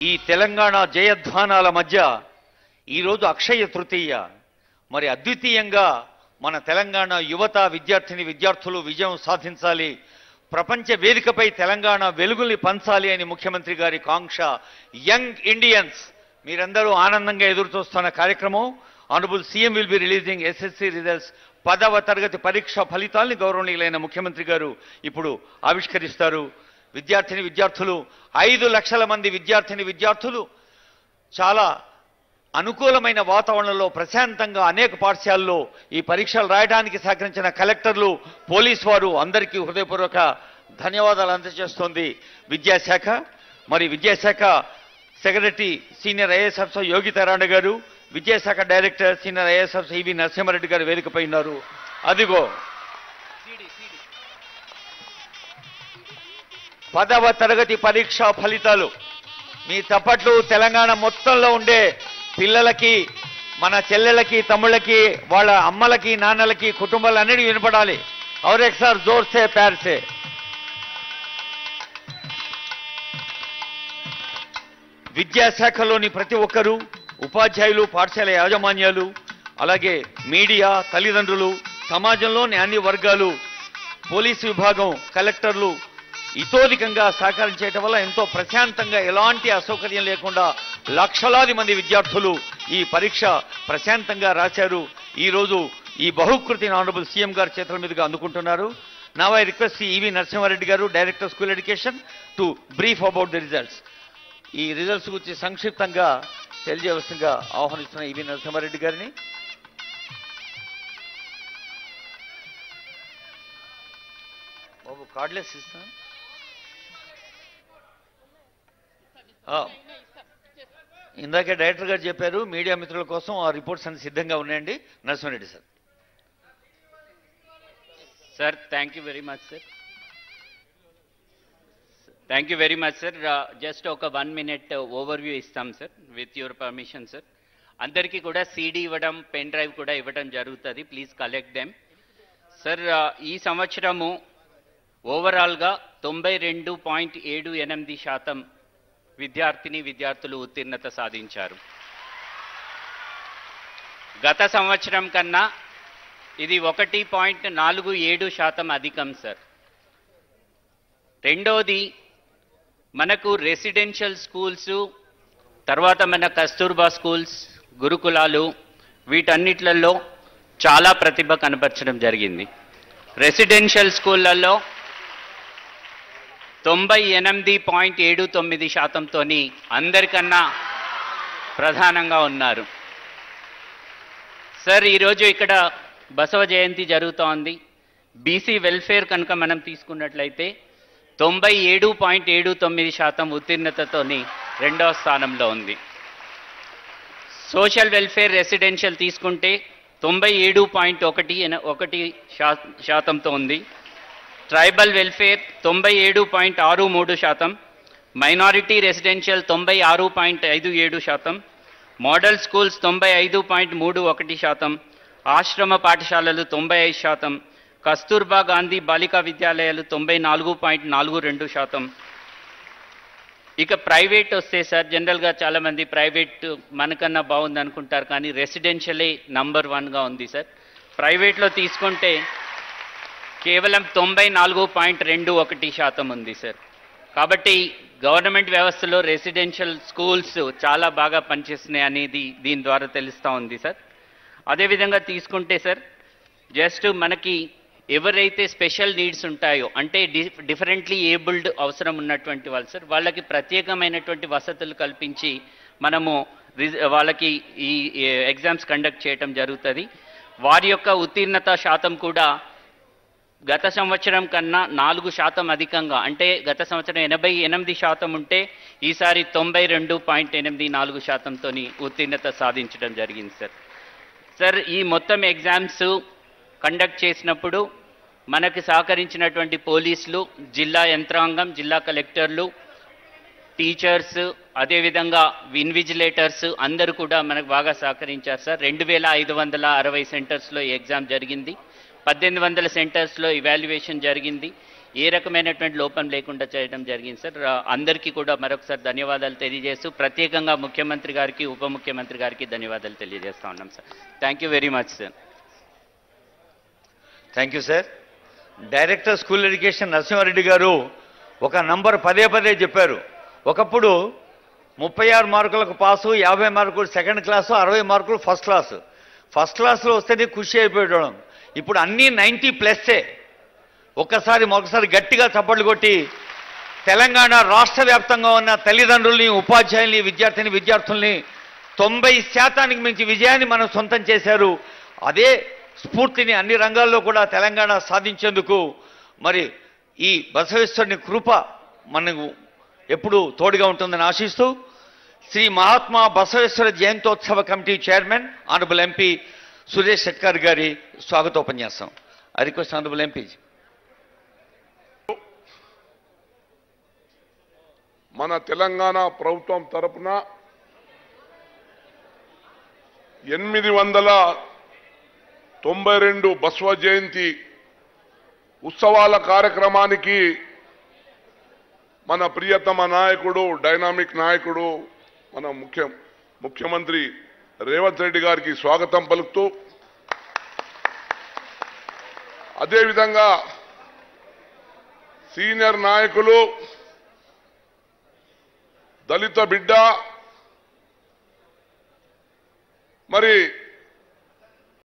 ఈ తెలంగాణ జయధ్వానాల మధ్య ఈరోజు అక్షయ తృతీయ. మరి అద్వితీయంగా మన తెలంగాణ యువత విద్యార్థులు విజయం సాధించాలి, ప్రపంచ వేదికపై తెలంగాణ వెలుగుల్ని పంచాలి అని ముఖ్యమంత్రి గారి కాంక్ష. యంగ్ ఇండియన్స్ మీరందరూ ఆనందంగా ఎదురు చూస్తున్న కార్యక్రమం. Honourable CM will be releasing SSC results. 10వ తరగతి పరీక్ష ఫలితాల్ని గౌరవనీయులైన ముఖ్యమంత్రి గారు ఇప్పుడు ఆవిష్కరిస్తారు. విద్యార్థులు 5 లక్షల మంది విద్యార్థులు చాలా అనుకూలమైన వాతావరణంలో ప్రశాంతంగా అనేక పాఠశాలల్లో ఈ పరీక్షలు రాయడానికి సహకరించిన కలెక్టర్లు, పోలీసు వారు అందరికీ హృదయపూర్వక ధన్యవాదాలు అందజేస్తోంది విద్యాశాఖ. మరి విద్యాశాఖ సెక్రటరీ సీనియర్ ఐఏఎస్ ఆఫీసర్ యోగితారాణి గారు, విద్యాశాఖ డైరెక్టర్ సీనియర్ ఐఏఎస్ ఆఫీసర్ ఈవి నరసింహారెడ్డి గారు వేదికపై ఉన్నారు. అదిగో 10వ తరగతి పరీక్ష ఫలితాలు. మీ చప్పట్లు తెలంగాణ మొత్తంలో ఉండే పిల్లలకి, మన చెల్లెళ్ళకి, తమ్ముళ్ళకి, వాళ్ళ అమ్మలకి, నాన్నలకి, కుటుంబాలన్నిటికీ వినపడాలి. और एक सार जोर से प्यार से విద్యాశాఖలోని ప్రతి ఒక్కరూ, ఉపాధ్యాయులు, పాఠశాల యాజమాన్యాలు, అలాగే మీడియా, తల్లిదండ్రులు, సమాజంలోని అన్ని వర్గాలు, పోలీసు విభాగం, కలెక్టర్లు ఇతోధికంగా సహకరించడం వల్ల ఎంతో ప్రశాంతంగా, ఎలాంటి అసౌకర్యం లేకుండా లక్షలాది మంది విద్యార్థులు ఈ పరీక్ష ప్రశాంతంగా రాశారు. ఈ రోజు ఈ బహుకృతిని ఆనరబుల్ సీఎం గారి చేతుల మీదుగా అందుకుంటున్నారు. నౌ ఐ రిక్వెస్ట్ ఈవి నరసింహారెడ్డి గారు, director school education, to brief about the results. ఈ రిజల్ట్స్ గురించి సంక్షిప్తంగా తెలియజేయవలసిందిగా ఆహ్వానిస్తున్న ఈవి నరసింహారెడ్డి గారిని. బాబు కార్డులెస్ ఇస్తాను. ఇందాకే డైరెక్టర్ గారు చెప్పారు, మీడియా మిత్రుల కోసం ఆ రిపోర్ట్స్ అన్ని సిద్ధంగా ఉన్నాయండి. Narasimha Reddy sir. Sir thank you very much sir. Thank you very much sir. Just ఒక 1 minute ఓవర్వ్యూ ఇస్తాం sir, with your permission sir. అందరికీ కూడా సీడీ ఇవ్వడం, పెన్ డ్రైవ్ కూడా ఇవ్వడం జరుగుతుంది. Please collect them sir. ఈ సంవత్సరము ఓవరాల్గా 92.78% విద్యార్థులు ఉత్తీర్ణత సాధించారు. గత సంవత్సరం కన్నా ఇది 1.47% అధికం సార్. రెండోది, మనకు రెసిడెన్షియల్ స్కూల్స్, తర్వాత మన కస్తూర్బా స్కూల్స్, గురుకులాలు, వీటన్నిట్లలో చాలా ప్రతిభ కనపరచడం జరిగింది. రెసిడెన్షియల్ స్కూళ్ళల్లో 98.79%తో అందరికన్నా ప్రధానంగా ఉన్నారు సార్. ఈరోజు ఇక్కడ బసవ జయంతి జరుగుతోంది. బీసీ వెల్ఫేర్ కనుక మనం తీసుకున్నట్లయితే 97.79% ఉత్తీర్ణతతో 2వ స్థానంలో ఉంది. సోషల్ వెల్ఫేర్ రెసిడెన్షియల్ తీసుకుంటే 97.1% ఉంది. Tribal welfare 97.63%, minority residential 96.57%, model schools 95.31%, ఆశ్రమ పాఠశాలలు 95%, కస్తూర్బా గాంధీ బాలికా విద్యాలయాలు 94.42%. ఇక ప్రైవేట్ వస్తే సార్, జనరల్గా చాలామంది ప్రైవేట్ మనకన్నా బాగుంది అనుకుంటారు, కానీ రెసిడెన్షియలే నంబర్ 1గా ఉంది సార్. ప్రైవేట్లో తీసుకుంటే కేవలం 94.21% ఉంది సార్. కాబట్టి గవర్నమెంట్ వ్యవస్థలో రెసిడెన్షియల్ స్కూల్స్ చాలా బాగా పనిచేస్తున్నాయి అనేది దీని ద్వారా తెలుస్తూ ఉంది సార్. అదేవిధంగా తీసుకుంటే సార్, జస్ట్ మనకి ఎవరైతే స్పెషల్ నీడ్స్ ఉంటాయో, అంటే డిఫరెంట్లీ ఏబుల్డ్ అవసరం ఉన్నటువంటి వాళ్ళు సార్, వాళ్ళకి ప్రత్యేకమైనటువంటి వసతులు కల్పించి మనము వాళ్ళకి ఈ ఎగ్జామ్స్ కండక్ట్ చేయటం జరుగుతుంది. వారి యొక్క ఉత్తీర్ణత శాతం కూడా గత సంవత్సరం కన్నా 4% అధికంగా, అంటే గత సంవత్సరం 88% ఉంటే ఈసారి 92.84%తో ఉత్తీర్ణత సాధించడం జరిగింది సార్. సార్, ఈ మొత్తం ఎగ్జామ్స్ కండక్ట్ చేసినప్పుడు మనకి సహకరించినటువంటి పోలీసులు, జిల్లా యంత్రాంగం, జిల్లా కలెక్టర్లు, టీచర్స్, అదేవిధంగా ఇన్విజిలేటర్స్ అందరూ కూడా మనకు బాగా సహకరించారు సార్. 2560 సెంటర్స్లో ఈ ఎగ్జామ్ జరిగింది. 1800 సెంటర్స్లో ఇవాల్యుయేషన్ జరిగింది. ఏ రకమైనటువంటి లోపం లేకుండా చేయడం జరిగింది సార్. అందరికీ కూడా మరొకసారి ధన్యవాదాలు తెలియజేస్తూ ప్రత్యేకంగా ముఖ్యమంత్రి గారికి ఉప ముఖ్యమంత్రి గారికి ధన్యవాదాలు తెలియజేస్తా ఉన్నాం sir. Thank you very much sir. Thank you sir. Director school education Narasimha Reddy garu ఒక నంబర్ పదే పదే చెప్పారు. ఒకప్పుడు 36 మార్కులకు పాసు, 50 మార్కులు సెకండ్ క్లాసు, 60 మార్కులు ఫస్ట్ క్లాసు. ఫస్ట్ క్లాస్లో వస్తేనే ఖుషి అయిపోయడం. ఇప్పుడు అన్నీ 90+. మరొకసారి గట్టిగా చప్పట్లు కొట్టి తెలంగాణ రాష్ట్ర వ్యాప్తంగా ఉన్న తల్లిదండ్రుల్ని, ఉపాధ్యాయుల్ని, విద్యార్థుల్ని 90% మించి విజయాన్ని మనం సొంతం చేశారు. అదే స్ఫూర్తిని అన్ని రంగాల్లో కూడా తెలంగాణ సాధించేందుకు మరి ఈ బసవేశ్వరుని కృప మనకు ఎప్పుడు తోడుగా ఉంటుందని ఆశిస్తూ శ్రీ మహాత్మా బసవేశ్వర జయంతోత్సవ committee chairman honourable MP Suresh Shetkar గారి స్వాగతోపన్యాసం. I request honourable MP. మన తెలంగాణ ప్రభుత్వం తరపున 892 బసవ జయంతి ఉత్సవాల కార్యక్రమానికి మన ప్రియతమ నాయకుడు, డైనామిక్ నాయకుడు, మన ముఖ్యమంత్రి రేవంత్ రెడ్డి గారికి స్వాగతం పలుకుతూ, అదేవిధంగా సీనియర్ నాయకులు, దళిత బిడ్డ, మరి